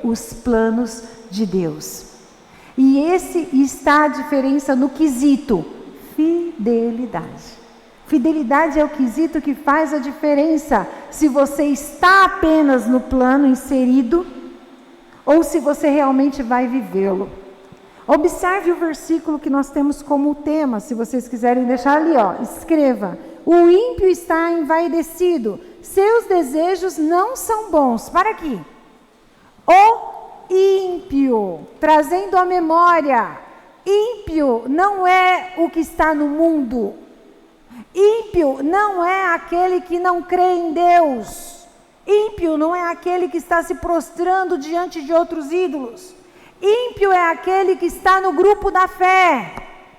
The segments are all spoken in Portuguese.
os planos de Deus. E esse está a diferença no quesito fidelidade. Fidelidade é o quesito que faz a diferença se você está apenas no plano inserido ou se você realmente vai vivê-lo. Observe o versículo que nós temos como tema, se vocês quiserem deixar ali, escreva. O ímpio está envaidecido, seus desejos não são bons. Para aqui. O ímpio, trazendo a memória, ímpio não é o que está no mundo. Ímpio não é aquele que não crê em Deus. Ímpio não é aquele que está se prostrando diante de outros ídolos. Ímpio é aquele que está no grupo da fé,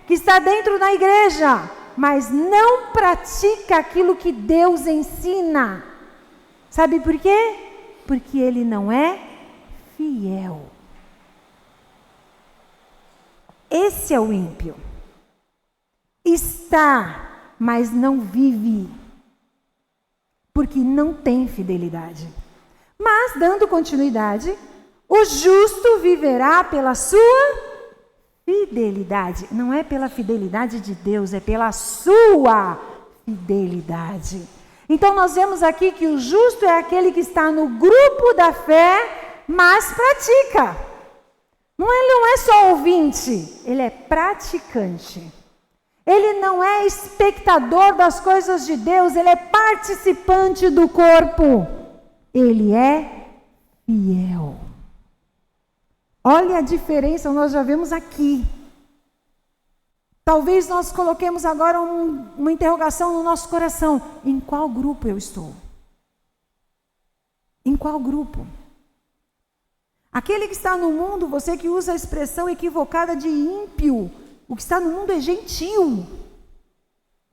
que está dentro da igreja, mas não pratica aquilo que Deus ensina. Sabe por quê? Porque ele não é fiel. Esse é o ímpio. Está, mas não vive, porque não tem fidelidade. Mas, dando continuidade, o justo viverá pela sua fidelidade. Não é pela fidelidade de Deus, é pela sua fidelidade. Então nós vemos aqui que o justo é aquele que está no grupo da fé, mas pratica. Ele não é só ouvinte, ele é praticante. Ele não é espectador das coisas de Deus, ele é participante do corpo. Ele é fiel. Olha a diferença, nós já vemos aqui. Talvez nós coloquemos agora uma interrogação no nosso coração. Em qual grupo eu estou? Em qual grupo? Aquele que está no mundo, você que usa a expressão equivocada de ímpio, o que está no mundo é gentil,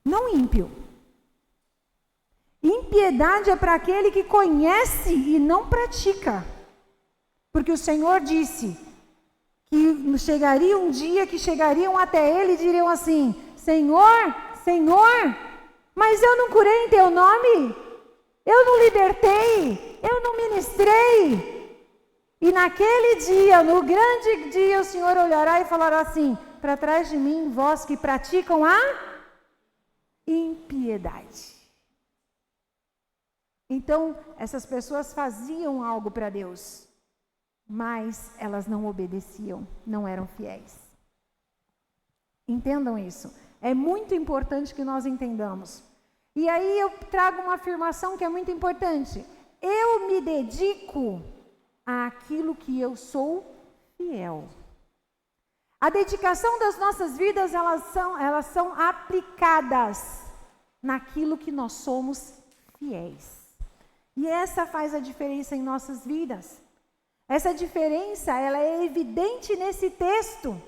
não ímpio. Impiedade é para aquele que conhece e não pratica. Porque o Senhor disse que chegaria um dia que chegariam até Ele e diriam assim: Senhor, Senhor, mas eu não curei em Teu nome, eu não libertei, eu não ministrei. E naquele dia, no grande dia, o Senhor olhará e falará assim: para trás de mim, vós que praticam a impiedade. Então, essas pessoas faziam algo para Deus, mas elas não obedeciam, não eram fiéis. Entendam isso. É muito importante que nós entendamos. E aí eu trago uma afirmação que é muito importante. Eu me dedico àquilo que eu sou fiel. A dedicação das nossas vidas, elas são aplicadas naquilo que nós somos fiéis. E essa faz a diferença em nossas vidas. Essa diferença, ela é evidente nesse texto.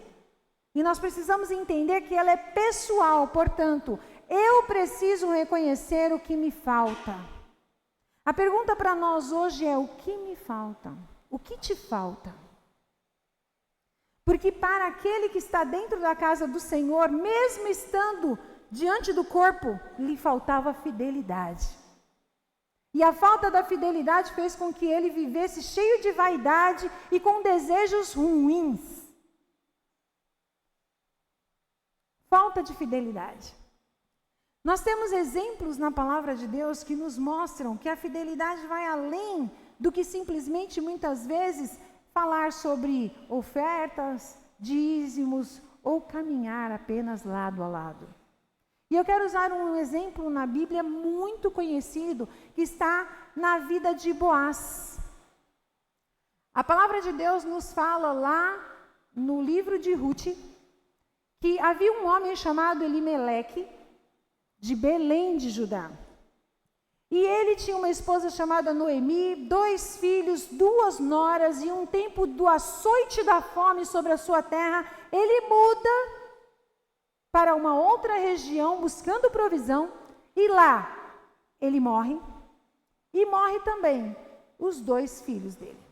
E nós precisamos entender que ela é pessoal, portanto, eu preciso reconhecer o que me falta. A pergunta para nós hoje é: o que me falta? O que te falta? Porque para aquele que está dentro da casa do Senhor, mesmo estando diante do corpo, lhe faltava fidelidade. E a falta da fidelidade fez com que ele vivesse cheio de vaidade e com desejos ruins. Falta de fidelidade. Nós temos exemplos na palavra de Deus que nos mostram que a fidelidade vai além do que simplesmente, muitas vezes, falar sobre ofertas, dízimos ou caminhar apenas lado a lado. E eu quero usar um exemplo na Bíblia muito conhecido, que está na vida de Boaz. A palavra de Deus nos fala lá no livro de Ruth, que havia um homem chamado Elimeleque, de Belém de Judá. E ele tinha uma esposa chamada Noemi, 2 filhos, 2 noras, e um tempo do açoite da fome sobre a sua terra, ele muda para uma outra região buscando provisão, e lá ele morre, e morre também os 2 filhos dele.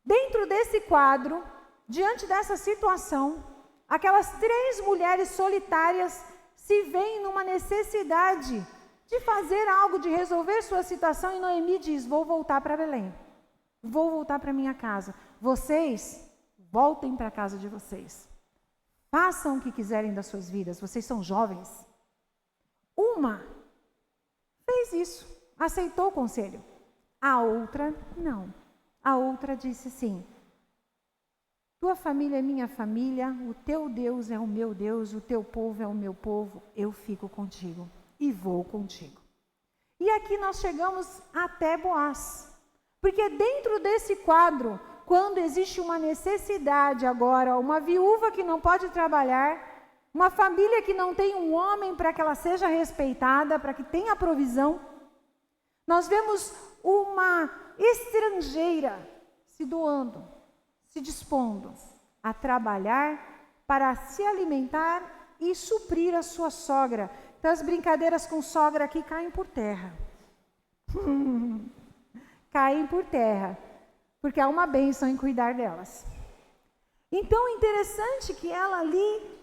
Dentro desse quadro, diante dessa situação, aquelas 3 mulheres solitárias se veem numa necessidade de fazer algo, de resolver sua situação, e Noemi diz: vou voltar para Belém. vou voltar para minha casa. Vocês voltem para a casa de vocês. Façam o que quiserem das suas vidas. Vocês são jovens. Uma fez isso, aceitou o conselho. A outra, não. A outra disse sim. Tua família é minha família, o teu Deus é o meu Deus, o teu povo é o meu povo, eu fico contigo e vou contigo. E aqui nós chegamos até Boaz. Porque dentro desse quadro, quando existe uma necessidade agora, uma viúva que não pode trabalhar, uma família que não tem um homem para que ela seja respeitada, para que tenha provisão, nós vemos uma estrangeira se doando, se dispondo a trabalhar para se alimentar e suprir a sua sogra. Então as brincadeiras com sogra aqui caem por terra. Caem por terra, porque há uma bênção em cuidar delas. Então é interessante que ela ali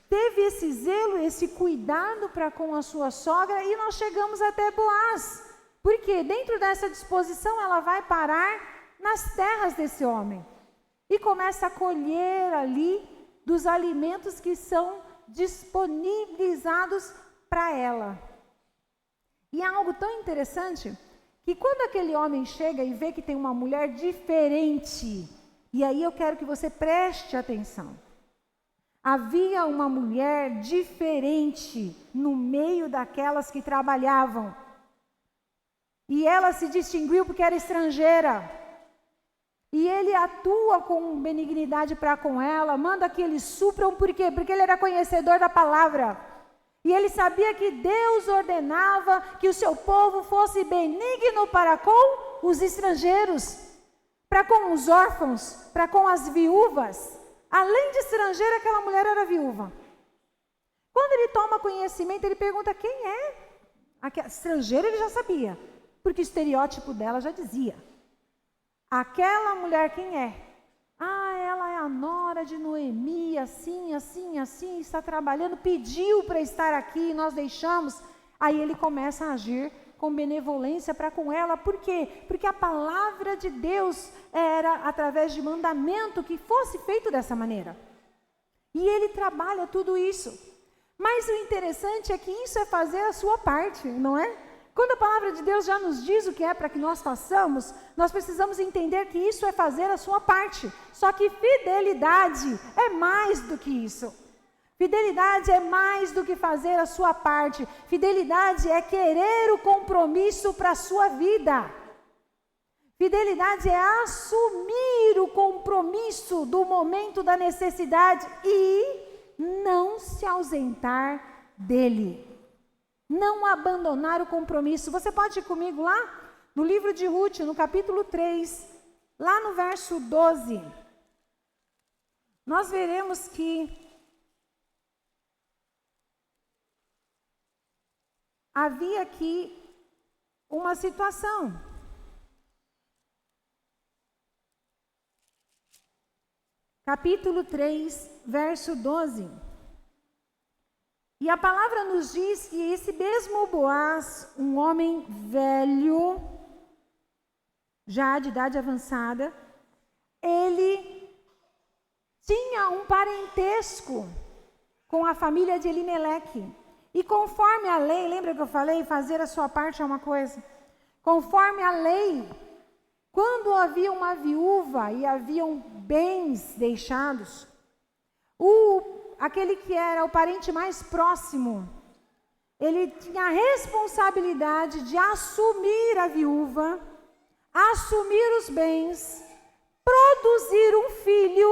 teve esse zelo, esse cuidado para com a sua sogra, e nós chegamos até Boaz. Porque dentro dessa disposição ela vai parar nas terras desse homem e começa a colher ali dos alimentos que são disponibilizados para ela. E é algo tão interessante que quando aquele homem chega e vê que tem uma mulher diferente, e aí eu quero que você preste atenção. Havia uma mulher diferente no meio daquelas que trabalhavam. E ela se distinguiu porque era estrangeira. E ele atua com benignidade para com ela, manda que eles supram, por quê? Porque ele era conhecedor da palavra. E ele sabia que Deus ordenava que o seu povo fosse benigno para com os estrangeiros, para com os órfãos, para com as viúvas. Além de estrangeira, aquela mulher era viúva. Quando ele toma conhecimento, ele pergunta quem é. Estrangeira ele já sabia, porque o estereótipo dela já dizia. Aquela mulher quem é? Ela é a nora de Noemi, assim, está trabalhando, pediu para estar aqui, nós deixamos. Aí ele começa a agir com benevolência para com ela. Por quê? Porque a palavra de Deus era através de mandamento que fosse feito dessa maneira. E ele trabalha tudo isso. Mas o interessante é que isso é fazer a sua parte, não é? Quando a palavra de Deus já nos diz o que é para que nós façamos, nós precisamos entender que isso é fazer a sua parte. Só que fidelidade é mais do que isso. Fidelidade é mais do que fazer a sua parte. Fidelidade é querer o compromisso para a sua vida. Fidelidade é assumir o compromisso do momento da necessidade e não se ausentar dele. Não abandonar o compromisso. Você pode ir comigo lá no livro de Ruth, no capítulo 3, lá no verso 12. Nós veremos que havia aqui uma situação. Capítulo 3, verso 12. E a palavra nos diz que esse mesmo Boaz, um homem velho, já de idade avançada, ele tinha um parentesco com a família de Elimeleque. E conforme a lei, lembra que eu falei, fazer a sua parte é uma coisa? Conforme a lei, quando havia uma viúva e haviam bens deixados, aquele que era o parente mais próximo, ele tinha a responsabilidade de assumir a viúva, assumir os bens, produzir um filho,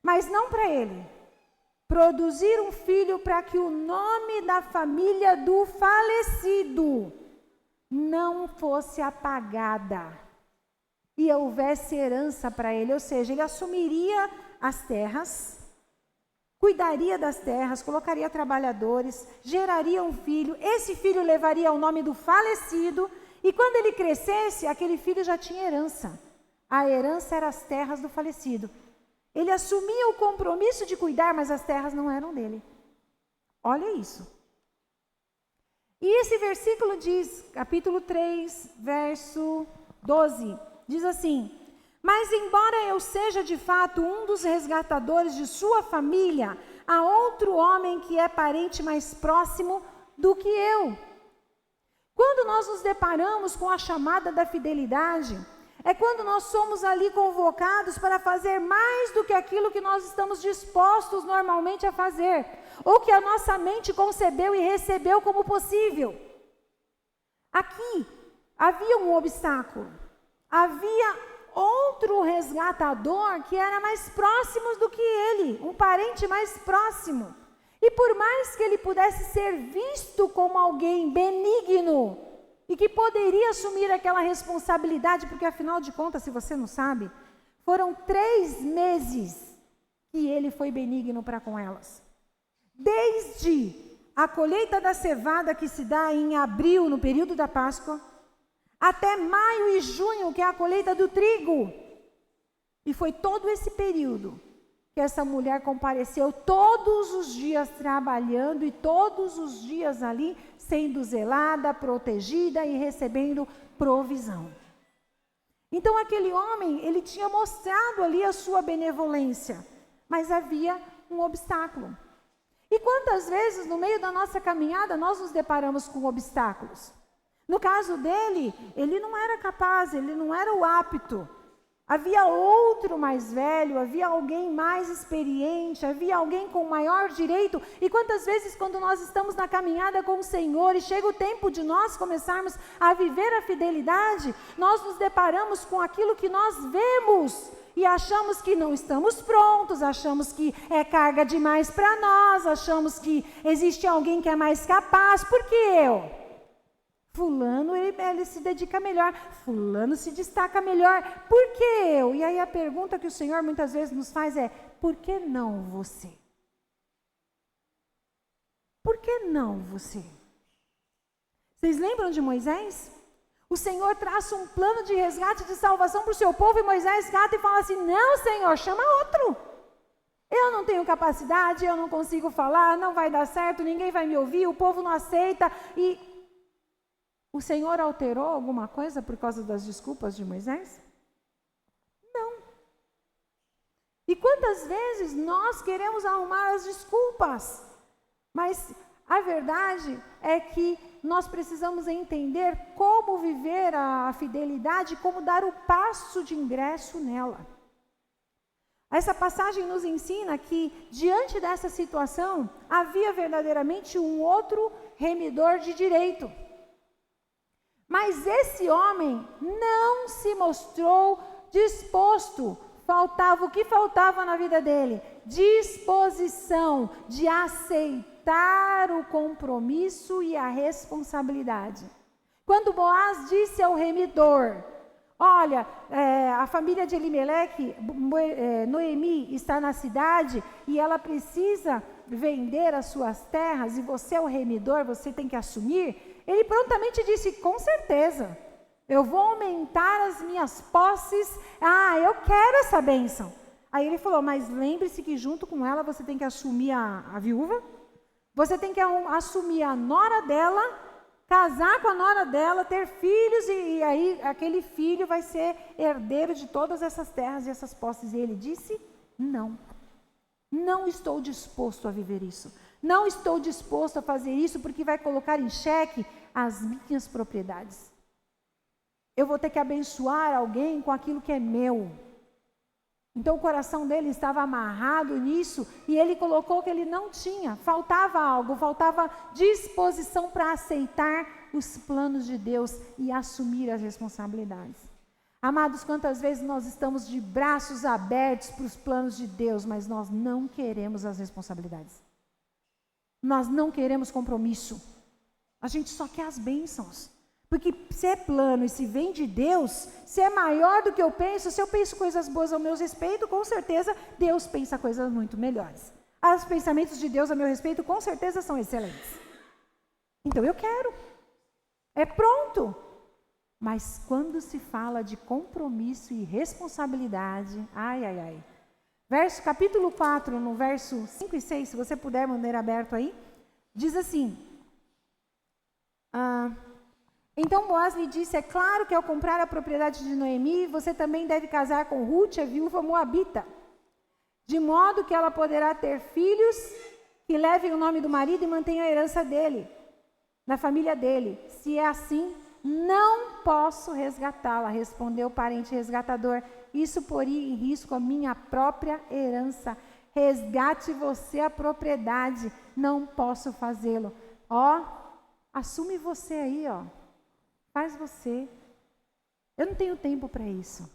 mas não para ele. Produzir um filho para que o nome da família do falecido não fosse apagada e houvesse herança para ele, ou seja, ele assumiria as terras, cuidaria das terras, colocaria trabalhadores, geraria um filho, esse filho levaria o nome do falecido e quando ele crescesse, aquele filho já tinha herança. A herança era as terras do falecido. Ele assumia o compromisso de cuidar, mas as terras não eram dele. Olha isso. E esse versículo diz, capítulo 3, verso 12, diz assim: mas embora eu seja de fato um dos resgatadores de sua família, há outro homem que é parente mais próximo do que eu. Quando nós nos deparamos com a chamada da fidelidade, é quando nós somos ali convocados para fazer mais do que aquilo que nós estamos dispostos normalmente a fazer, ou que a nossa mente concebeu e recebeu como possível. Aqui havia um obstáculo, havia outro resgatador que era mais próximo do que ele, um parente mais próximo. E por mais que ele pudesse ser visto como alguém benigno e que poderia assumir aquela responsabilidade, porque afinal de contas, se você não sabe, foram 3 meses que ele foi benigno para com elas. Desde a colheita da cevada, que se dá em abril, no período da Páscoa, até maio e junho, que é a colheita do trigo. E foi todo esse período que essa mulher compareceu todos os dias trabalhando e todos os dias ali sendo zelada, protegida e recebendo provisão. Então aquele homem, ele tinha mostrado ali a sua benevolência, mas havia um obstáculo. E quantas vezes no meio da nossa caminhada nós nos deparamos com obstáculos? No caso dele, ele não era capaz, ele não era o apto. Havia outro mais velho, havia alguém mais experiente, havia alguém com maior direito. E quantas vezes quando nós estamos na caminhada com o Senhor e chega o tempo de nós começarmos a viver a fidelidade, nós nos deparamos com aquilo que nós vemos e achamos que não estamos prontos, achamos que é carga demais para nós, achamos que existe alguém que é mais capaz. Por que eu? Fulano, ele se dedica melhor. Fulano se destaca melhor. Por que eu? E aí a pergunta que o Senhor muitas vezes nos faz é: por que não você? Por que não você? Vocês lembram de Moisés? O Senhor traça um plano de resgate, de salvação para o seu povo, e Moisés cata e fala assim: não, Senhor, chama outro. Eu não tenho capacidade, eu não consigo falar, não vai dar certo, ninguém vai me ouvir, o povo não aceita. E o Senhor alterou alguma coisa por causa das desculpas de Moisés? Não. E quantas vezes nós queremos arrumar as desculpas? Mas a verdade é que nós precisamos entender como viver a fidelidade, como dar o passo de ingresso nela. Essa passagem nos ensina que, diante dessa situação, havia verdadeiramente um outro remidor de direito. Mas esse homem não se mostrou disposto. O que faltava na vida dele? Disposição de aceitar o compromisso e a responsabilidade. Quando Boaz disse ao remidor: olha, a família de Elimeleque, Noemi, está na cidade e ela precisa vender as suas terras e você é o remidor, você tem que assumir. Ele prontamente disse: com certeza, eu vou aumentar as minhas posses, eu quero essa bênção. Aí ele falou: mas lembre-se que junto com ela você tem que assumir a viúva, você tem que assumir a nora dela, casar com a nora dela, ter filhos, e aí aquele filho vai ser herdeiro de todas essas terras e essas posses. E ele disse: não estou disposto a viver isso. Não estou disposto a fazer isso porque vai colocar em xeque as minhas propriedades. Eu vou ter que abençoar alguém com aquilo que é meu. Então o coração dele estava amarrado nisso e ele colocou que ele não tinha, faltava algo, faltava disposição para aceitar os planos de Deus e assumir as responsabilidades. Amados, quantas vezes nós estamos de braços abertos para os planos de Deus, mas nós não queremos as responsabilidades. Nós não queremos compromisso. A gente só quer as bênçãos. Porque se é plano e se vem de Deus, se é maior do que eu penso, se eu penso coisas boas ao meu respeito, com certeza Deus pensa coisas muito melhores. Os pensamentos de Deus a meu respeito, com certeza, são excelentes. Então eu quero. É pronto. Mas quando se fala de compromisso e responsabilidade, capítulo 4, no verso 5 e 6, se você puder manter aberto aí, diz assim: Então Boaz lhe disse: é claro que ao comprar a propriedade de Noemi, você também deve casar com Rute, a viúva moabita, de modo que ela poderá ter filhos que levem o nome do marido e mantenham a herança dele, na família dele. Se é assim, não posso resgatá-la, respondeu o parente resgatador. Isso poria em risco a minha própria herança. Resgate você a propriedade, não posso fazê-lo. Ó, assume você aí, ó. Faz você. Eu não tenho tempo para isso.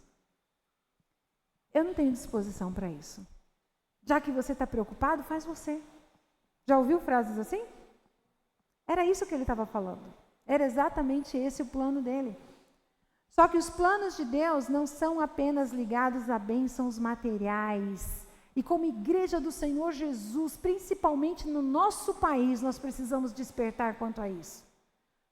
Eu não tenho disposição para isso. Já que você está preocupado, faz você. Já ouviu frases assim? Era isso que ele estava falando. Era exatamente esse o plano dele. Só que os planos de Deus não são apenas ligados a bênçãos materiais. E como igreja do Senhor Jesus, principalmente no nosso país, nós precisamos despertar quanto a isso.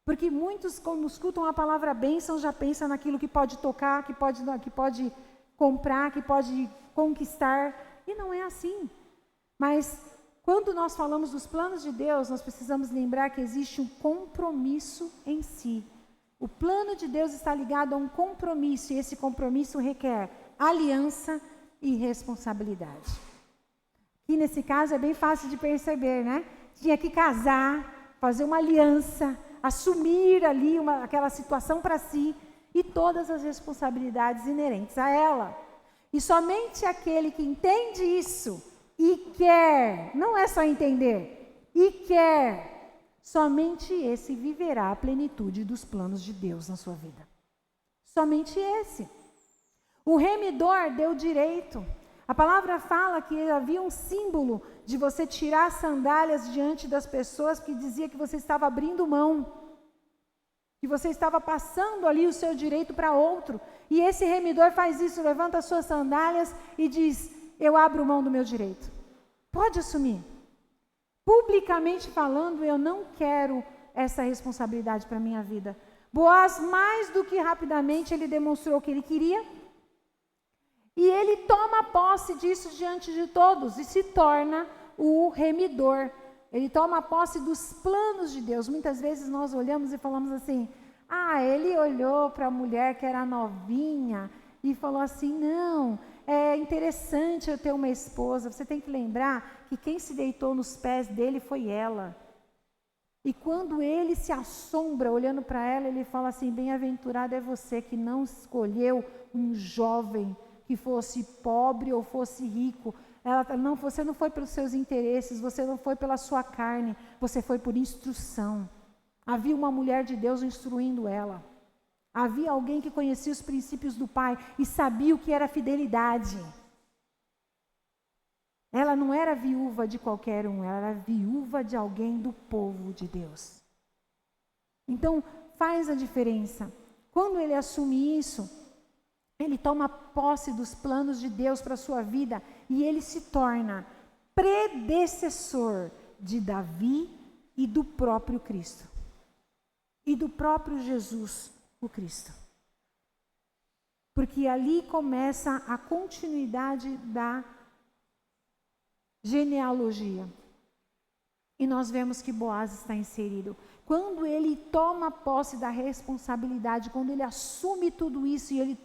Porque muitos, quando escutam a palavra bênção, já pensam naquilo que pode tocar, que pode comprar, que pode conquistar. E não é assim. Mas quando nós falamos dos planos de Deus, nós precisamos lembrar que existe um compromisso em si. O plano de Deus está ligado a um compromisso, e esse compromisso requer aliança e responsabilidade. E nesse caso é bem fácil de perceber, né? Tinha que casar, fazer uma aliança, assumir ali aquela situação para si e todas as responsabilidades inerentes a ela. E somente aquele que entende isso e quer, não é só entender, e quer, somente esse viverá a plenitude dos planos de Deus na sua vida. Somente esse. O remidor deu direito. A palavra fala que havia um símbolo de você tirar as sandálias diante das pessoas, que dizia que você estava abrindo mão, que você estava passando ali o seu direito para outro. E esse remidor faz isso, levanta as suas sandálias e diz: eu abro mão do meu direito. Pode assumir. Publicamente falando, eu não quero essa responsabilidade para a minha vida. Boaz, mais do que rapidamente, ele demonstrou o que ele queria. E ele toma posse disso diante de todos e se torna o remidor. Ele toma posse dos planos de Deus. Muitas vezes nós olhamos e falamos assim: ele olhou para a mulher que era novinha e falou assim: não, é interessante eu ter uma esposa. Você tem que lembrar que quem se deitou nos pés dele foi ela. E quando ele se assombra olhando para ela, ele fala assim: bem-aventurado é você que não escolheu um jovem que fosse pobre ou fosse rico. Você não foi pelos seus interesses, você não foi pela sua carne, você foi por instrução. Havia uma mulher de Deus instruindo ela. Havia alguém que conhecia os princípios do Pai e sabia o que era fidelidade. Ela não era viúva de qualquer um, ela era viúva de alguém do povo de Deus. Então, faz a diferença. Quando ele assume isso, ele toma posse dos planos de Deus para a sua vida e ele se torna predecessor de Davi e do próprio Cristo. E do próprio Jesus, o Cristo. Porque ali começa a continuidade da genealogia. E nós vemos que Boaz está inserido. Quando ele toma posse da responsabilidade, quando ele assume tudo isso e ele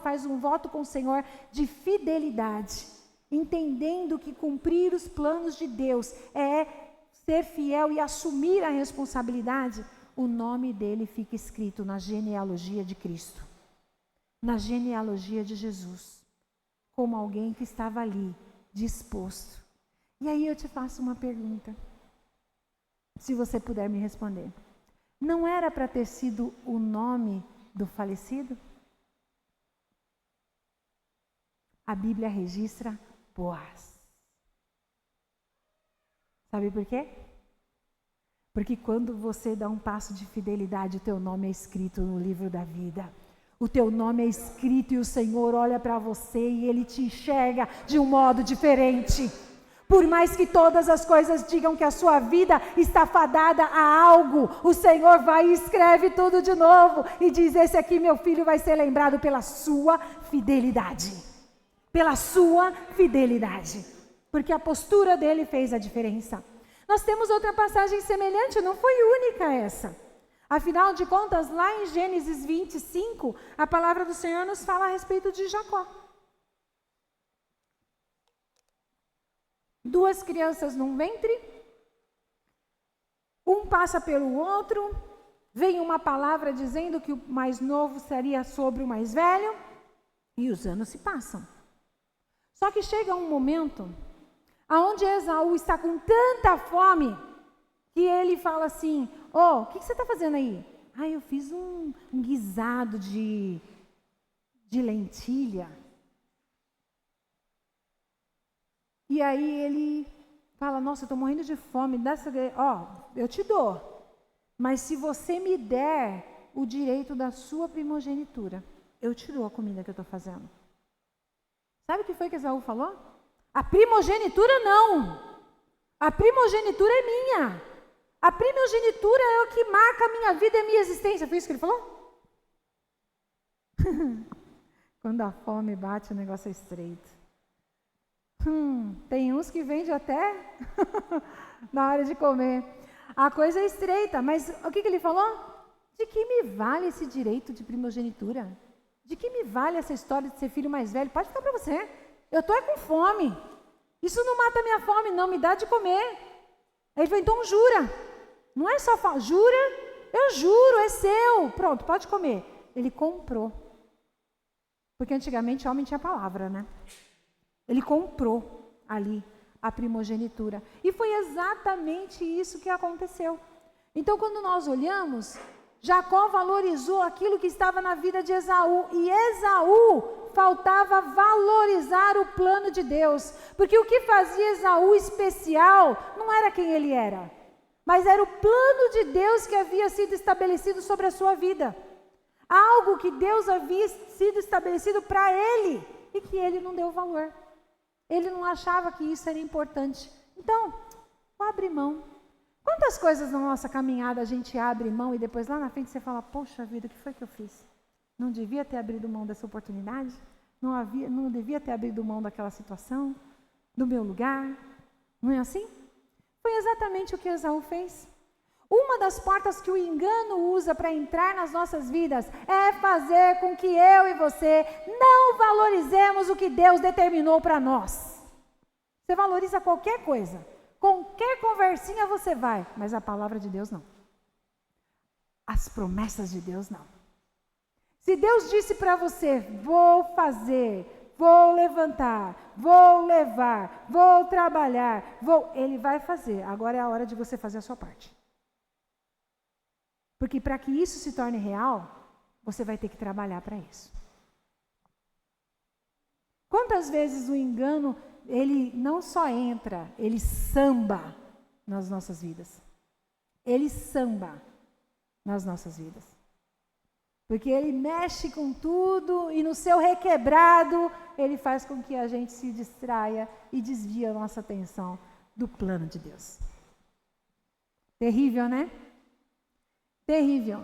faz um voto com o Senhor de fidelidade, entendendo que cumprir os planos de Deus é ser fiel e assumir a responsabilidade, o nome dele fica escrito na genealogia de Cristo, na genealogia de Jesus, como alguém que estava ali, disposto. E aí eu te faço uma pergunta. Se você puder me responder. Não era para ter sido o nome do falecido? A Bíblia registra Boaz. Sabe por quê? Porque quando você dá um passo de fidelidade, o teu nome é escrito no livro da vida. O teu nome é escrito e o Senhor olha para você e Ele te enxerga de um modo diferente. Por mais que todas as coisas digam que a sua vida está fadada a algo, o Senhor vai e escreve tudo de novo e diz: esse aqui, meu filho, vai ser lembrado pela sua fidelidade. Pela sua fidelidade. Porque a postura dele fez a diferença. Nós temos outra passagem semelhante, não foi única essa. Afinal de contas, lá em Gênesis 25, a palavra do Senhor nos fala a respeito de Jacó. 2 crianças num ventre, um passa pelo outro, vem uma palavra dizendo que o mais novo seria sobre o mais velho, e os anos se passam. Só que chega um momento onde Esaú está com tanta fome, que ele fala assim, o que você está fazendo aí? Eu fiz um guisado de lentilha. E aí ele fala, nossa, eu estou morrendo de fome, eu te dou. Mas se você me der o direito da sua primogenitura, eu te dou a comida que eu estou fazendo. Sabe o que foi que Esaú falou? A primogenitura não. A primogenitura é minha. A primogenitura é o que marca a minha vida e a minha existência. Foi isso que ele falou? Quando a fome bate, o negócio é estreito. Tem uns que vendem até na hora de comer. A coisa é estreita, mas o que ele falou? De que me vale esse direito de primogenitura? De que me vale essa história de ser filho mais velho? Pode ficar para você. Eu estou com fome. Isso não mata a minha fome, não. Me dá de comer. Ele falou, então jura. Não é só falar, jura? Eu juro, é seu. Pronto, pode comer. Ele comprou. Porque antigamente o homem tinha palavra, né? Ele comprou ali a primogenitura. E foi exatamente isso que aconteceu. Então, quando nós olhamos, Jacó valorizou aquilo que estava na vida de Esaú. E Esaú faltava valorizar o plano de Deus. Porque o que fazia Esaú especial não era quem ele era, mas era o plano de Deus que havia sido estabelecido sobre a sua vida. Algo que Deus havia sido estabelecido para ele e que ele não deu valor. Ele não achava que isso era importante. Então, abre mão. Quantas coisas na nossa caminhada a gente abre mão e depois lá na frente você fala, poxa vida, o que foi que eu fiz? Não devia ter abrido mão dessa oportunidade? Não devia ter abrido mão daquela situação? Do meu lugar? Não é assim? Foi exatamente o que Esaú fez. Uma das portas que o engano usa para entrar nas nossas vidas é fazer com que eu e você não valorizemos o que Deus determinou para nós. Você valoriza qualquer coisa, qualquer conversinha você vai, mas a palavra de Deus não. As promessas de Deus não. Se Deus disse para você, vou fazer, vou levantar, vou levar, vou trabalhar, Ele vai fazer. Agora é a hora de você fazer a sua parte. Porque para que isso se torne real, você vai ter que trabalhar para isso. Quantas vezes o engano, ele não só entra, ele samba nas nossas vidas. Ele samba nas nossas vidas. Porque ele mexe com tudo e no seu requebrado, ele faz com que a gente se distraia e desvie a nossa atenção do plano de Deus. Terrível, né? Terrível.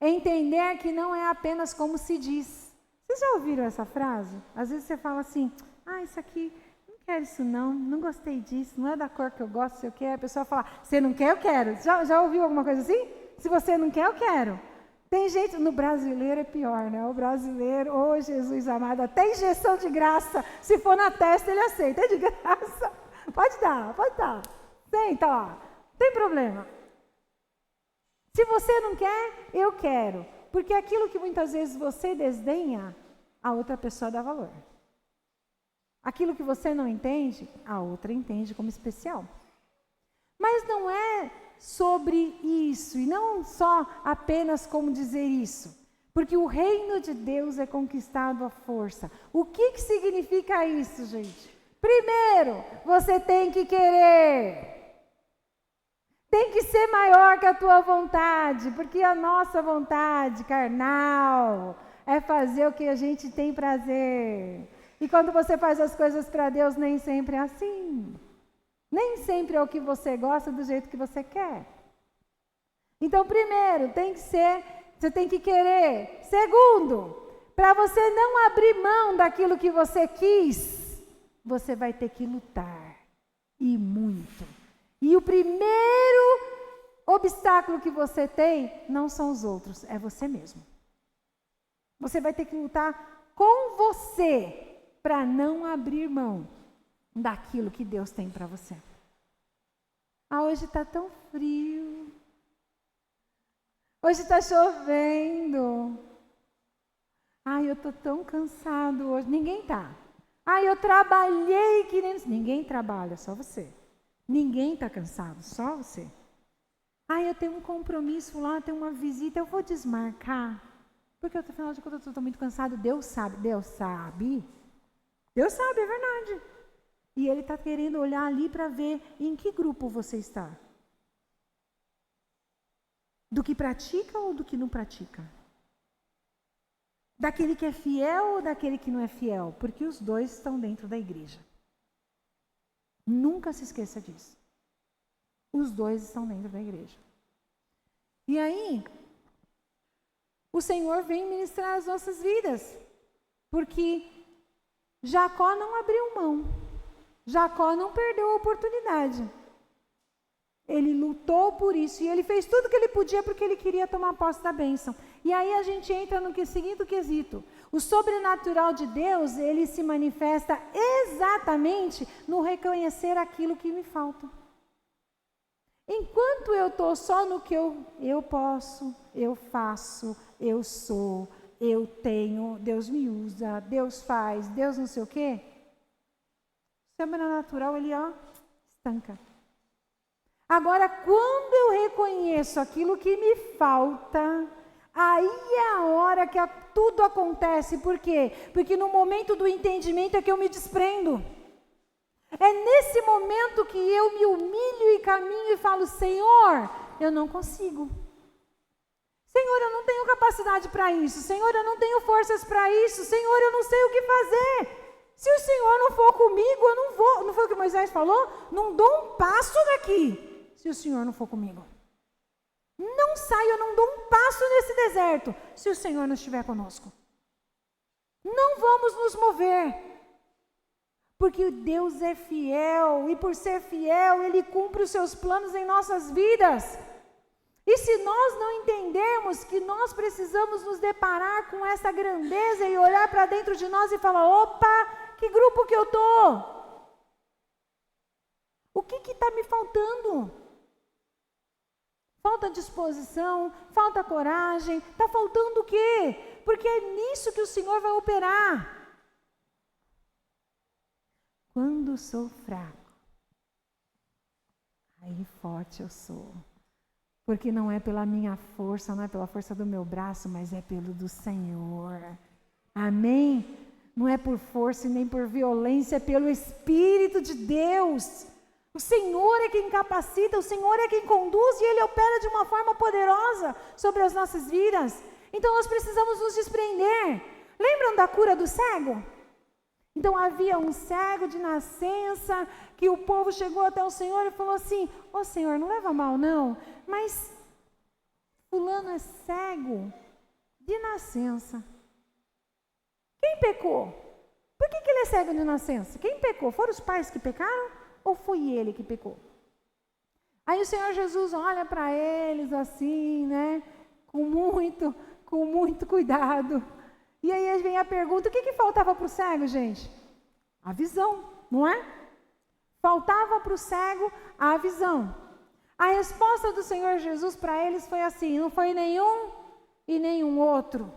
Entender que não é apenas como se diz. Vocês já ouviram essa frase? Às vezes você fala assim, isso aqui, não quero isso não gostei disso, não é da cor que eu gosto, sei o que. A pessoa fala, você não quer, eu quero. Já ouviu alguma coisa assim? Se você não quer, eu quero. Tem gente, no brasileiro é pior, né? O brasileiro, Jesus amado, até injeção de graça, se for na testa ele aceita, é de graça. Pode dar. Senta lá, não tem problema. Se você não quer, eu quero. Porque aquilo que muitas vezes você desdenha, a outra pessoa dá valor. Aquilo que você não entende, a outra entende como especial. Mas não é sobre isso, e não só apenas como dizer isso. Porque o reino de Deus é conquistado à força. O que significa isso, gente? Primeiro, você tem que querer. Tem que ser maior que a tua vontade, porque a nossa vontade carnal é fazer o que a gente tem prazer. E quando você faz as coisas para Deus, nem sempre é assim. Nem sempre é o que você gosta do jeito que você quer. Então, primeiro, você tem que querer. Segundo, para você não abrir mão daquilo que você quis, você vai ter que lutar. E muito. E o primeiro obstáculo que você tem não são os outros, é você mesmo. Você vai ter que lutar com você para não abrir mão daquilo que Deus tem para você. Hoje está tão frio. Hoje está chovendo. Eu estou tão cansado hoje. Ninguém está. Eu trabalhei que nem... Ninguém trabalha, só você. Ninguém está cansado, só você. Eu tenho um compromisso lá, tenho uma visita, eu vou desmarcar. Porque, afinal de contas, eu estou muito cansado. Deus sabe. Deus sabe, é verdade. E Ele está querendo olhar ali para ver em que grupo você está. Do que pratica ou do que não pratica? Daquele que é fiel ou daquele que não é fiel? Porque os dois estão dentro da igreja. Nunca se esqueça disso. Os dois estão dentro da igreja. E aí, o Senhor vem ministrar as nossas vidas. Porque Jacó não abriu mão. Jacó não perdeu a oportunidade. Ele lutou por isso e ele fez tudo o que ele podia porque ele queria tomar posse da bênção. E aí a gente entra no seguinte quesito. O sobrenatural de Deus, ele se manifesta exatamente no reconhecer aquilo que me falta. Enquanto eu estou só no que eu posso, eu faço, eu sou, eu tenho, Deus me usa, Deus faz, Deus não sei o quê, o sobrenatural, ele estanca. Agora, quando eu reconheço aquilo que me falta, aí é a hora que tudo acontece. Por quê? Porque no momento do entendimento é que eu me desprendo. É nesse momento que eu me humilho e caminho e falo, Senhor, eu não consigo. Senhor, eu não tenho capacidade para isso. Senhor, eu não tenho forças para isso. Senhor, eu não sei o que fazer. Se o Senhor não for comigo, eu não vou. Não foi o que Moisés falou? Não dou um passo daqui se o Senhor não for comigo. Não saio, eu não dou um passo nesse deserto se o Senhor não estiver conosco. Não vamos nos mover. Porque Deus é fiel e por ser fiel, Ele cumpre os seus planos em nossas vidas. E se nós não entendermos que nós precisamos nos deparar com essa grandeza e olhar para dentro de nós e falar, opa, que grupo que eu estou? O que está me faltando? Falta disposição, falta coragem, está faltando o quê? Porque é nisso que o Senhor vai operar. Quando sou fraco, aí forte eu sou. Porque não é pela minha força, não é pela força do meu braço, mas é pelo do Senhor. Amém? Não é por força e nem por violência, é pelo Espírito de Deus. O Senhor é quem capacita, o Senhor é quem conduz e Ele opera de uma forma poderosa sobre as nossas vidas. Então nós precisamos nos desprender. Lembram da cura do cego? Então havia um cego de nascença, que o povo chegou até o Senhor e falou assim, Senhor, não leva mal não, mas fulano é cego de nascença. Quem pecou? Por que ele é cego de nascença? Quem pecou? Foram os pais que pecaram ou foi ele que pecou? Aí o Senhor Jesus olha para eles assim, né, com muito cuidado. E aí vem a pergunta, o que faltava para o cego, gente? A visão, não é? Faltava para o cego a visão. A resposta do Senhor Jesus para eles foi assim, não foi nenhum e nenhum outro.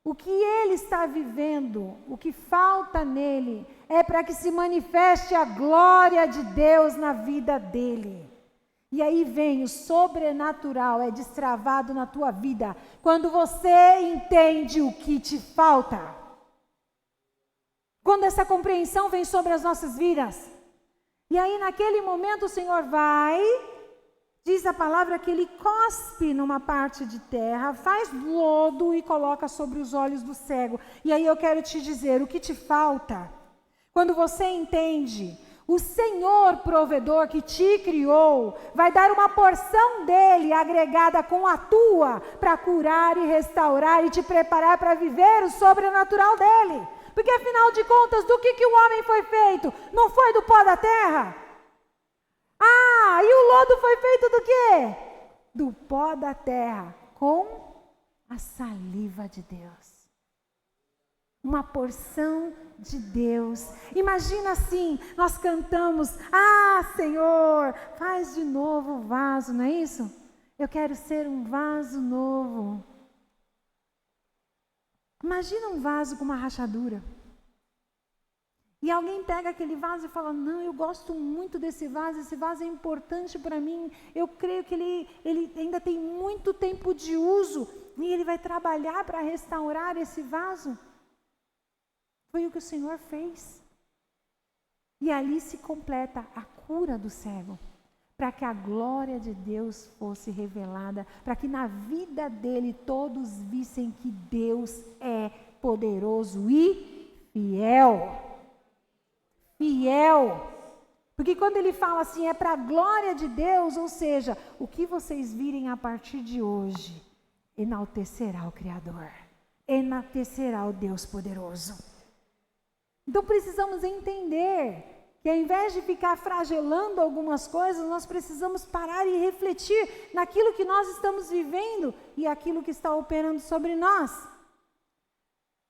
O que ele está vivendo, o que falta nele, é para que se manifeste a glória de Deus na vida dele. E aí vem o sobrenatural, é destravado na tua vida, quando você entende o que te falta. Quando essa compreensão vem sobre as nossas vidas. E aí naquele momento o Senhor vai, diz a palavra que Ele cospe numa parte de terra, faz lodo e coloca sobre os olhos do cego. E aí eu quero te dizer, o que te falta? Quando você entende, o Senhor provedor que te criou, vai dar uma porção dele agregada com a tua, para curar e restaurar e te preparar para viver o sobrenatural dele. Porque afinal de contas, do que o homem foi feito? Não foi do pó da terra? E o lodo foi feito do quê? do pó da terra com a saliva de Deus. Uma porção de Deus. Imagina assim, nós cantamos, Senhor, faz de novo o vaso, não é isso? Eu quero ser um vaso novo. Imagina um vaso com uma rachadura. E alguém pega aquele vaso e fala, não, eu gosto muito desse vaso, esse vaso é importante para mim, eu creio que ele ainda tem muito tempo de uso, e ele vai trabalhar para restaurar esse vaso. Foi o que o Senhor fez. E ali se completa a cura do cego, para que a glória de Deus fosse revelada, para que na vida dele todos vissem que Deus é poderoso e fiel. Fiel. Porque quando ele fala assim, é para a glória de Deus, ou seja, o que vocês virem a partir de hoje, enaltecerá o Criador, enaltecerá o Deus poderoso. Então precisamos entender que ao invés de ficar fragelando algumas coisas, nós precisamos parar e refletir naquilo que nós estamos vivendo e aquilo que está operando sobre nós.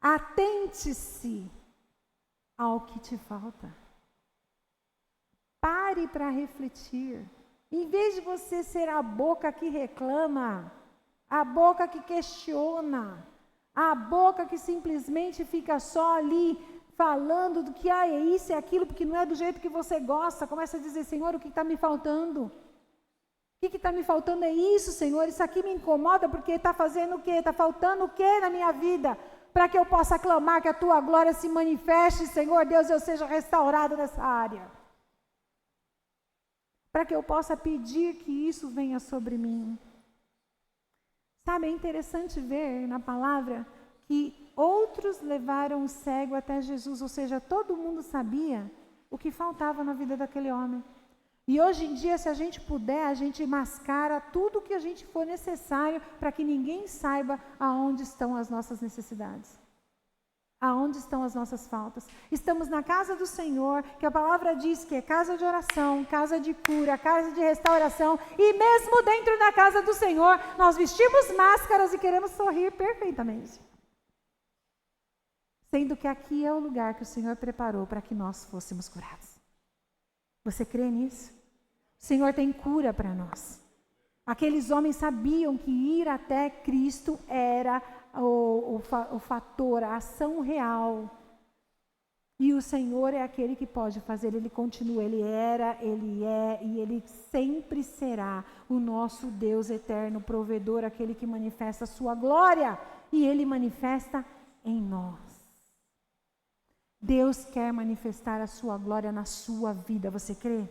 Atente-se ao que te falta. Pare para refletir. Em vez de você ser a boca que reclama, a boca que questiona, a boca que simplesmente fica só ali falando do que é isso, é aquilo, porque não é do jeito que você gosta, começa a dizer, Senhor, o que está me faltando? O que está me faltando é isso, Senhor, isso aqui me incomoda porque está fazendo o quê? Está faltando o quê na minha vida? Para que eu possa clamar que a Tua glória se manifeste, Senhor Deus, eu seja restaurado nessa área. Para que eu possa pedir que isso venha sobre mim. Sabe, é interessante ver na palavra que outros levaram o cego até Jesus, ou seja, todo mundo sabia o que faltava na vida daquele homem. E hoje em dia, se a gente puder, a gente mascara tudo o que a gente for necessário para que ninguém saiba aonde estão as nossas necessidades. Aonde estão as nossas faltas? Estamos na casa do Senhor, que a palavra diz que é casa de oração, casa de cura, casa de restauração, e mesmo dentro da casa do Senhor, nós vestimos máscaras e queremos sorrir perfeitamente. Sendo que aqui é o lugar que o Senhor preparou para que nós fôssemos curados. Você crê nisso? O Senhor tem cura para nós. Aqueles homens sabiam que ir até Cristo era o fator, a ação real. E o Senhor é aquele que pode fazer, Ele continua, Ele era, Ele é e Ele sempre será o nosso Deus eterno, provedor, aquele que manifesta a sua glória e Ele manifesta em nós. Deus quer manifestar a sua glória na sua vida, você crê?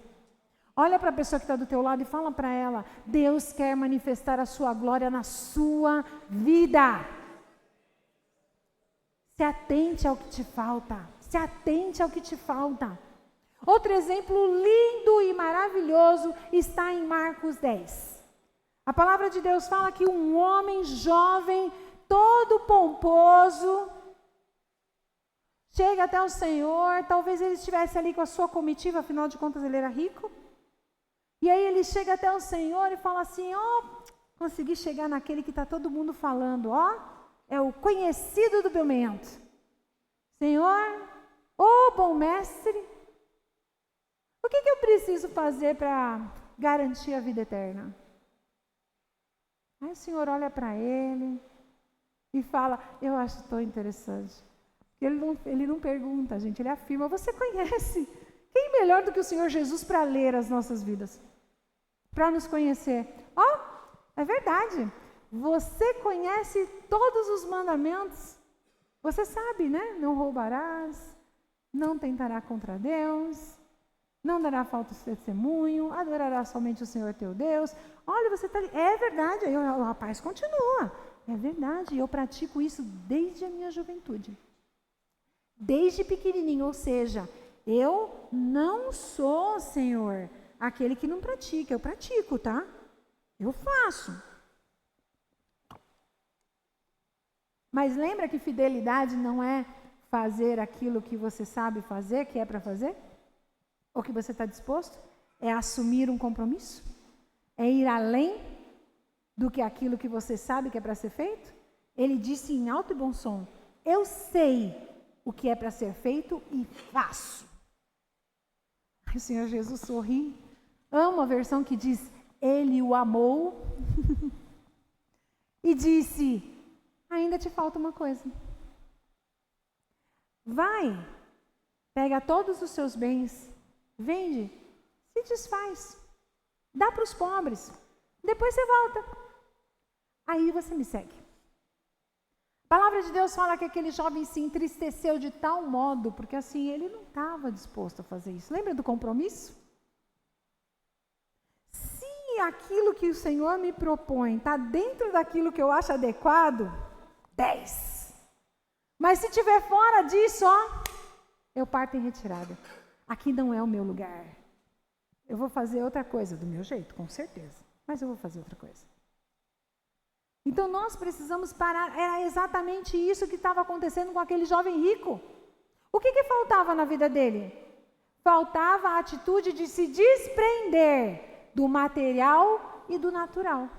Olha para a pessoa que está do teu lado e fala para ela, Deus quer manifestar a sua glória na sua vida. Se atente ao que te falta. Se atente ao que te falta. Outro exemplo lindo e maravilhoso está em Marcos 10. A palavra de Deus fala que um homem jovem, todo pomposo, chega até o Senhor. Talvez ele estivesse ali com a sua comitiva, afinal de contas ele era rico. E aí ele chega até o Senhor e fala assim, consegui chegar naquele que está todo mundo falando, é o conhecido do momento. Senhor, bom mestre, o que eu preciso fazer para garantir a vida eterna? Aí o Senhor olha para ele e fala, eu acho tão interessante. Ele não pergunta, gente, ele afirma, você conhece? Quem melhor do que o Senhor Jesus para ler as nossas vidas? Para nos conhecer. É verdade. Você conhece todos os mandamentos. Você sabe, né? Não roubarás, não tentará contra Deus, não dará falso testemunho, adorará somente o Senhor teu Deus. Olha, você está ali. É verdade. Aí o rapaz continua. É verdade. Eu pratico isso desde a minha juventude. Desde pequenininho, ou seja, eu não sou, Senhor, aquele que não pratica. Eu pratico, tá? Eu faço. Mas lembra que fidelidade não é fazer aquilo que você sabe fazer, que é para fazer? Ou que você está disposto? É assumir um compromisso? É ir além? do que aquilo que você sabe que é para ser feito? Ele disse em alto e bom som: eu sei o que é para ser feito e faço. O Senhor Jesus sorri. Amo a versão que diz: ele o amou e disse: ainda te falta uma coisa. Vai, pega todos os seus bens, vende, se desfaz, dá para os pobres, depois você volta. Aí você me segue. A palavra de Deus fala que aquele jovem se entristeceu de tal modo, porque assim, ele não estava disposto a fazer isso. Lembra do compromisso? Se aquilo que o Senhor me propõe está dentro daquilo que eu acho adequado, 10. Mas se estiver fora disso, eu parto em retirada. Aqui não é o meu lugar. Eu vou fazer outra coisa do meu jeito, com certeza. Mas eu vou fazer outra coisa. Então nós precisamos parar. Era exatamente isso que estava acontecendo com aquele jovem rico. O que faltava na vida dele? Faltava a atitude de se desprender do material e do natural.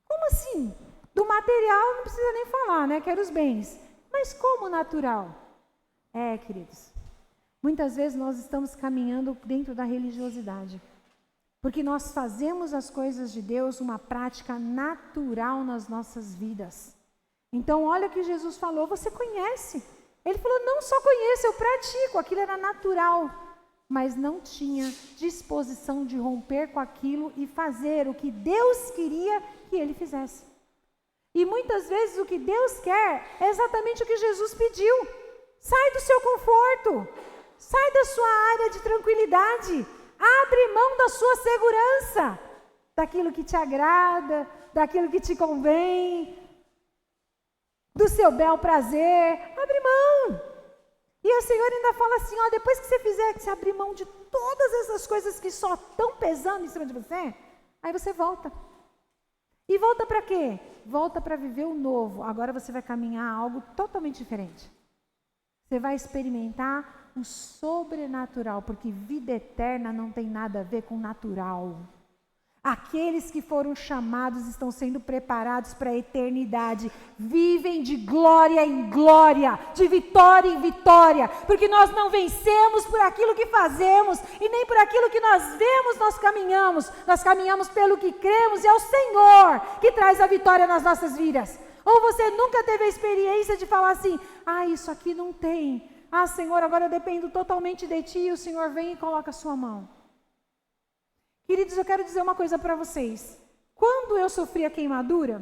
Como assim? Do material não precisa nem falar, né? Que eram os bens. Mas como natural? Queridos, muitas vezes nós estamos caminhando dentro da religiosidade. Porque nós fazemos as coisas de Deus uma prática natural nas nossas vidas. Então, olha o que Jesus falou, você conhece. Ele falou, não só conheço, eu pratico. Aquilo era natural, mas não tinha disposição de romper com aquilo e fazer o que Deus queria que ele fizesse. E muitas vezes o que Deus quer é exatamente o que Jesus pediu. Sai do seu conforto, sai da sua área de tranquilidade. Abre mão da sua segurança, daquilo que te agrada, daquilo que te convém, do seu bel prazer. Abre mão. E o Senhor ainda fala assim, depois que você fizer, que você abrir mão de todas essas coisas que só estão pesando em cima de você, aí você volta. E volta para quê? Volta para viver o novo. Agora você vai caminhar algo totalmente diferente. Você vai experimentar o sobrenatural, porque vida eterna não tem nada a ver com natural. Aqueles que foram chamados estão sendo preparados para a eternidade. Vivem de glória em glória, de vitória em vitória, porque nós não vencemos por aquilo que fazemos e nem por aquilo que nós vemos, nós caminhamos pelo que cremos e é o Senhor que traz a vitória nas nossas vidas. Ou você nunca teve a experiência de falar assim, isso aqui não tem. Senhor, agora eu dependo totalmente de Ti, e o Senhor vem e coloca a sua mão. Queridos, eu quero dizer uma coisa para vocês. Quando eu sofri a queimadura,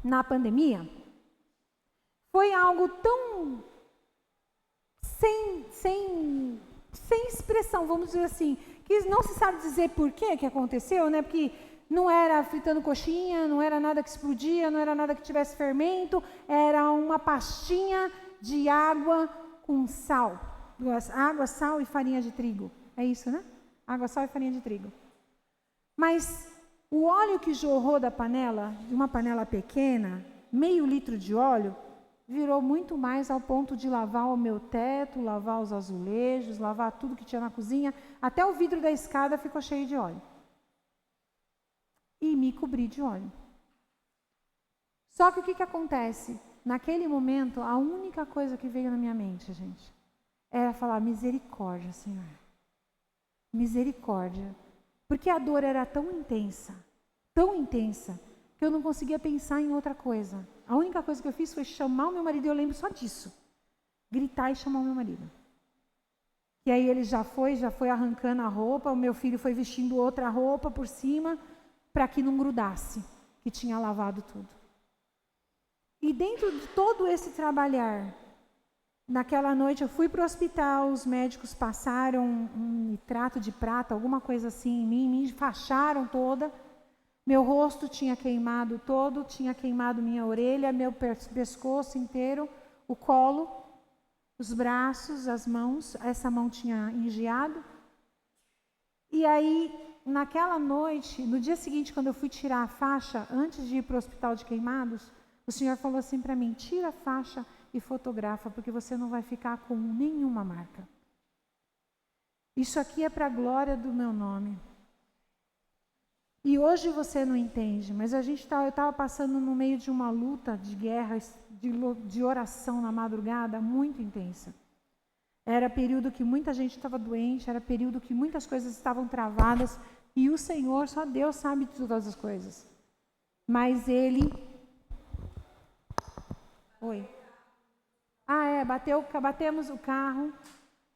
na pandemia, foi algo tão sem expressão, vamos dizer assim, que não se sabe dizer por que aconteceu, né? Porque não era fritando coxinha, não era nada que explodia, não era nada que tivesse fermento, era uma pastinha de água com sal. Água, sal e farinha de trigo. É isso, né? Água, sal e farinha de trigo. Mas o óleo que jorrou da panela, de uma panela pequena, meio litro de óleo, virou muito mais ao ponto de lavar o meu teto, lavar os azulejos, lavar tudo que tinha na cozinha, até o vidro da escada ficou cheio de óleo. E me cobri de óleo. Só que o que acontece? Naquele momento, a única coisa que veio na minha mente, gente, era falar, misericórdia, Senhor. Misericórdia. Porque a dor era tão intensa, que eu não conseguia pensar em outra coisa. A única coisa que eu fiz foi chamar o meu marido, e eu lembro só disso. Gritar e chamar o meu marido. E aí ele já foi arrancando a roupa, o meu filho foi vestindo outra roupa por cima, para que não grudasse, que tinha lavado tudo. E dentro de todo esse trabalhar, naquela noite eu fui para o hospital, os médicos passaram um nitrato de prata, alguma coisa assim em mim, me enfaixaram toda. Meu rosto tinha queimado todo, tinha queimado minha orelha, meu pescoço inteiro, o colo, os braços, as mãos, essa mão tinha engeado. E aí, naquela noite, no dia seguinte, quando eu fui tirar a faixa, antes de ir para o hospital de queimados, o Senhor falou assim para mim, tira a faixa e fotografa, porque você não vai ficar com nenhuma marca. Isso aqui é para a glória do meu nome. E hoje você não entende, mas eu estava passando no meio de uma luta de guerra, de oração na madrugada muito intensa. Era período que muita gente estava doente, era período que muitas coisas estavam travadas, e o Senhor, só Deus sabe de todas as coisas. Mas Ele... Oi. Batemos o carro.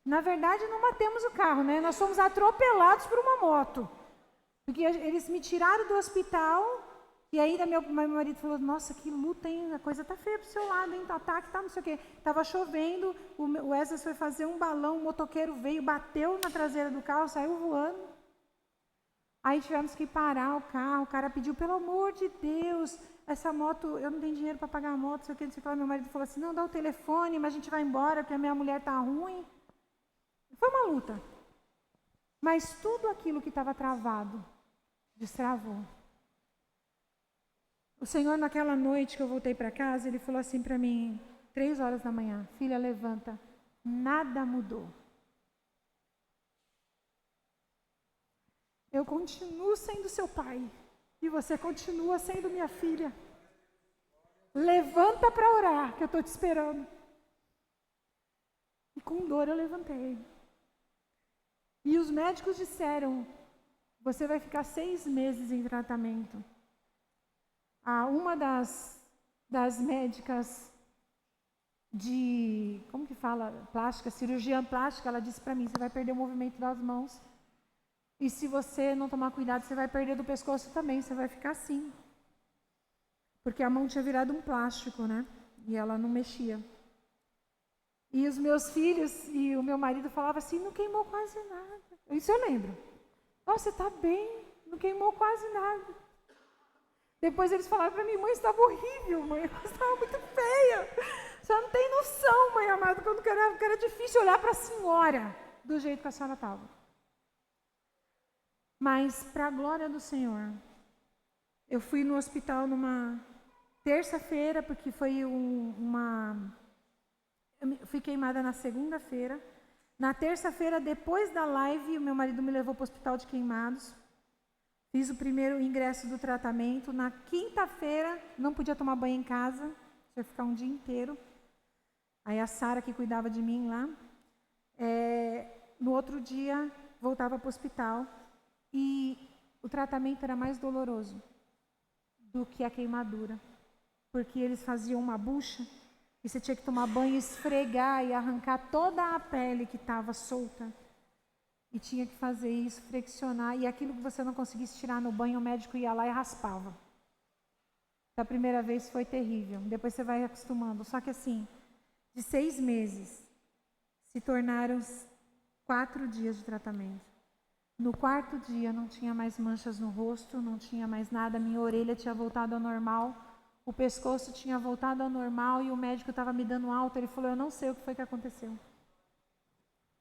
Na verdade, não batemos o carro, né? Nós fomos atropelados por uma moto. Porque eles me tiraram do hospital e ainda meu marido falou, nossa, que luta, hein? A coisa tá feia pro seu lado, hein? Ataque, tá, não sei o quê. Tava chovendo, o Wesley foi fazer um balão, o motoqueiro veio, bateu na traseira do carro, saiu voando. Aí tivemos que parar o carro, o cara pediu, pelo amor de Deus, essa moto, eu não tenho dinheiro para pagar a moto, não sei o que, não sei o que. Meu marido falou assim, não, dá o telefone, mas a gente vai embora, porque a minha mulher tá ruim. Foi uma luta. Mas tudo aquilo que estava travado, destravou. O Senhor, naquela noite que eu voltei para casa, Ele falou assim para mim, 3 horas da manhã, filha, levanta, nada mudou. Eu continuo sendo seu pai, e você continua sendo minha filha. Levanta para orar, que eu estou te esperando. E com dor eu levantei. E os médicos disseram, você vai ficar 6 meses em tratamento. Uma das médicas de, como que fala, plástica, cirurgia plástica, ela disse para mim, você vai perder o movimento das mãos. E se você não tomar cuidado, você vai perder do pescoço também, você vai ficar assim. Porque a mão tinha virado um plástico, né? E ela não mexia. E os meus filhos e o meu marido falavam assim, não queimou quase nada. Isso eu lembro. Nossa, você está bem, não queimou quase nada. Depois eles falaram para mim, mãe, estava horrível, mãe, estava muito feia. Você não tem noção, mãe amada, quando que era difícil olhar para a senhora do jeito que a senhora estava. Mas, para a glória do Senhor, eu fui no hospital numa terça-feira, porque foi eu fui queimada na segunda-feira. Na terça-feira, depois da live, o meu marido me levou para o hospital de queimados. Fiz o primeiro ingresso do tratamento. Na quinta-feira, não podia tomar banho em casa, ia ficar um dia inteiro. Aí a Sara, que cuidava de mim lá, no outro dia, voltava para o hospital. E o tratamento era mais doloroso do que a queimadura. Porque eles faziam uma bucha e você tinha que tomar banho, esfregar e arrancar toda a pele que estava solta. E tinha que fazer isso, flexionar. E aquilo que você não conseguisse tirar no banho, o médico ia lá e raspava. Da primeira vez foi terrível. Depois você vai acostumando. Só que assim, de 6 meses, se tornaram 4 dias de tratamento. No 4º dia não tinha mais manchas no rosto, não tinha mais nada, minha orelha tinha voltado ao normal, o pescoço tinha voltado ao normal e o médico estava me dando alta, ele falou, eu não sei o que foi que aconteceu.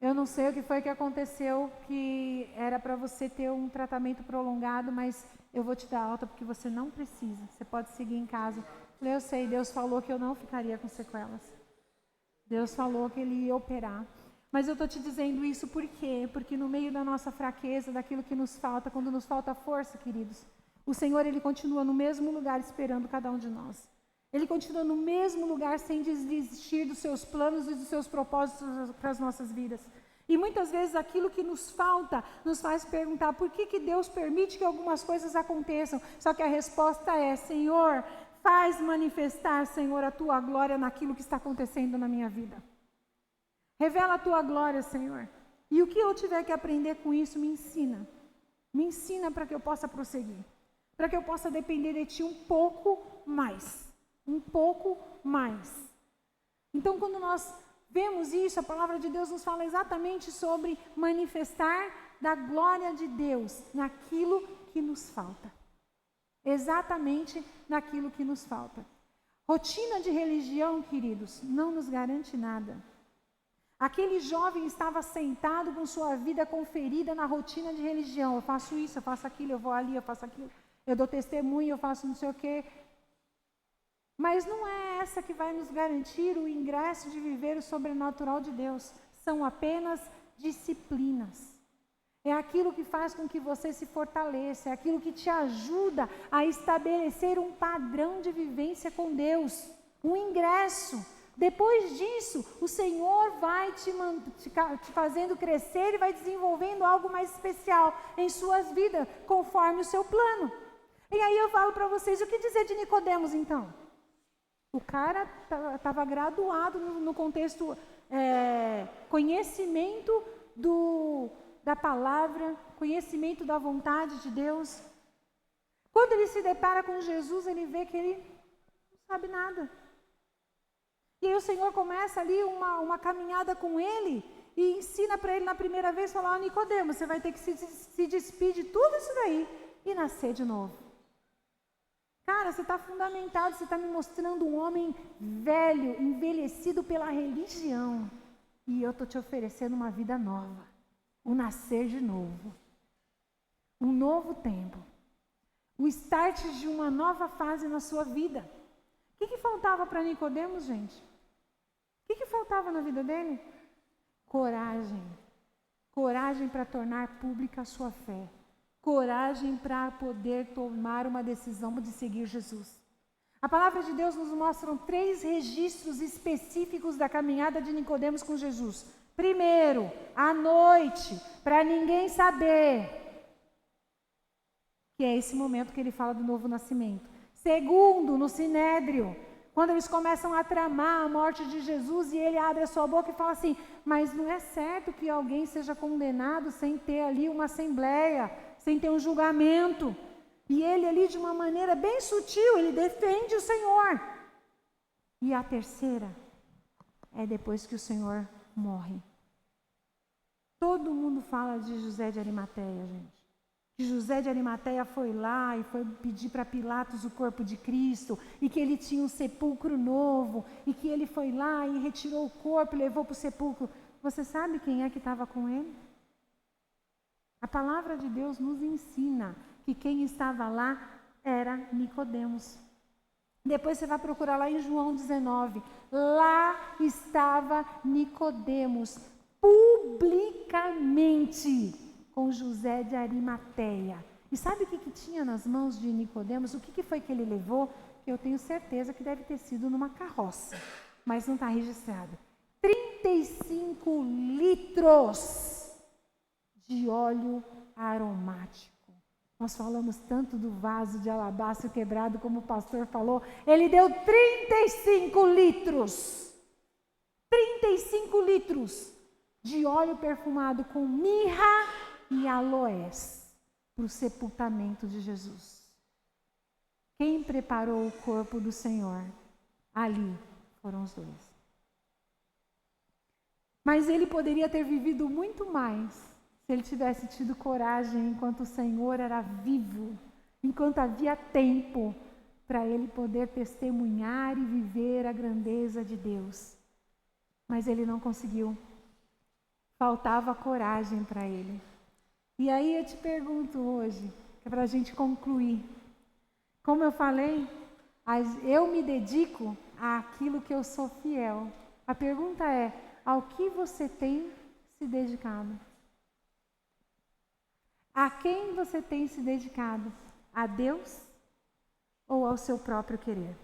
Eu não sei o que foi que aconteceu, que era para você ter um tratamento prolongado, mas eu vou te dar alta porque você não precisa, você pode seguir em casa. Eu falei, eu sei, Deus falou que eu não ficaria com sequelas. Deus falou que Ele ia operar. Mas eu estou te dizendo isso por quê? Porque no meio da nossa fraqueza, daquilo que nos falta, quando nos falta força, queridos, o Senhor, Ele continua no mesmo lugar esperando cada um de nós. Ele continua no mesmo lugar sem desistir dos seus planos e dos seus propósitos para as nossas vidas. E muitas vezes aquilo que nos falta nos faz perguntar por que Deus permite que algumas coisas aconteçam. Só que a resposta é, Senhor, faz manifestar, Senhor, a Tua glória naquilo que está acontecendo na minha vida. Revela a Tua glória, Senhor. E o que eu tiver que aprender com isso, me ensina. Me ensina para que eu possa prosseguir. Para que eu possa depender de Ti um pouco mais. Um pouco mais. Então, quando nós vemos isso, a palavra de Deus nos fala exatamente sobre manifestar da glória de Deus naquilo que nos falta. Exatamente naquilo que nos falta. Rotina de religião, queridos, não nos garante nada. Aquele jovem estava sentado com sua vida conferida na rotina de religião. Eu faço isso, eu faço aquilo, eu vou ali, eu faço aquilo. Eu dou testemunho, eu faço não sei o quê. Mas não é essa que vai nos garantir o ingresso de viver o sobrenatural de Deus. São apenas disciplinas. É aquilo que faz com que você se fortaleça, é aquilo que te ajuda a estabelecer um padrão de vivência com Deus, um ingresso. Depois disso, o Senhor vai te fazendo crescer e vai desenvolvendo algo mais especial em suas vidas, conforme o seu plano. E aí eu falo para vocês, o que dizer de Nicodemos então? O cara estava graduado no contexto conhecimento da palavra, conhecimento da vontade de Deus. Quando ele se depara com Jesus, ele vê que ele não sabe nada. E aí o Senhor começa ali uma caminhada com ele e ensina para ele na primeira vez, falar, Nicodemos, você vai ter que se despedir de tudo isso daí e nascer de novo. Cara, você está fundamentado, você está me mostrando um homem velho, envelhecido pela religião. E eu estou te oferecendo uma vida nova, um nascer de novo, um novo tempo, o start de uma nova fase na sua vida. O que faltava para Nicodemos, gente? O que faltava na vida dele? Coragem. Coragem para tornar pública a sua fé. Coragem para poder tomar uma decisão de seguir Jesus. A palavra de Deus nos mostra 3 registros específicos da caminhada de Nicodemos com Jesus. Primeiro, à noite, para ninguém saber, que é esse momento que ele fala do novo nascimento. Segundo, no Sinédrio, quando eles começam a tramar a morte de Jesus e ele abre a sua boca e fala assim, mas não é certo que alguém seja condenado sem ter ali uma assembleia, sem ter um julgamento. E ele ali de uma maneira bem sutil, ele defende o Senhor. E a terceira é depois que o Senhor morre. Todo mundo fala de José de Arimateia, gente. Que José de Arimateia foi lá e foi pedir para Pilatos o corpo de Cristo, e que ele tinha um sepulcro novo, e que ele foi lá e retirou o corpo e levou para o sepulcro. Você sabe quem é que estava com ele? A palavra de Deus nos ensina que quem estava lá era Nicodemos. Depois você vai procurar lá em João 19. Lá estava Nicodemos, publicamente, com José de Arimateia. E sabe o que tinha nas mãos de Nicodemos? O que foi que ele levou? Eu tenho certeza que deve ter sido numa carroça, mas não está registrado. 35 litros de óleo aromático. Nós falamos tanto do vaso de alabastro quebrado, como o pastor falou. Ele deu 35 litros. 35 litros de óleo perfumado com mirra e aloés para o sepultamento de Jesus. Quem preparou o corpo do Senhor? Ali foram os 2. Mas ele poderia ter vivido muito mais se ele tivesse tido coragem enquanto o Senhor era vivo, enquanto havia tempo para ele poder testemunhar e viver a grandeza de Deus. Mas ele não conseguiu. Faltava coragem para ele. E aí eu te pergunto hoje, que é para a gente concluir. Como eu falei, eu me dedico àquilo que eu sou fiel. A pergunta é, ao que você tem se dedicado? A quem você tem se dedicado? A Deus ou ao seu próprio querer?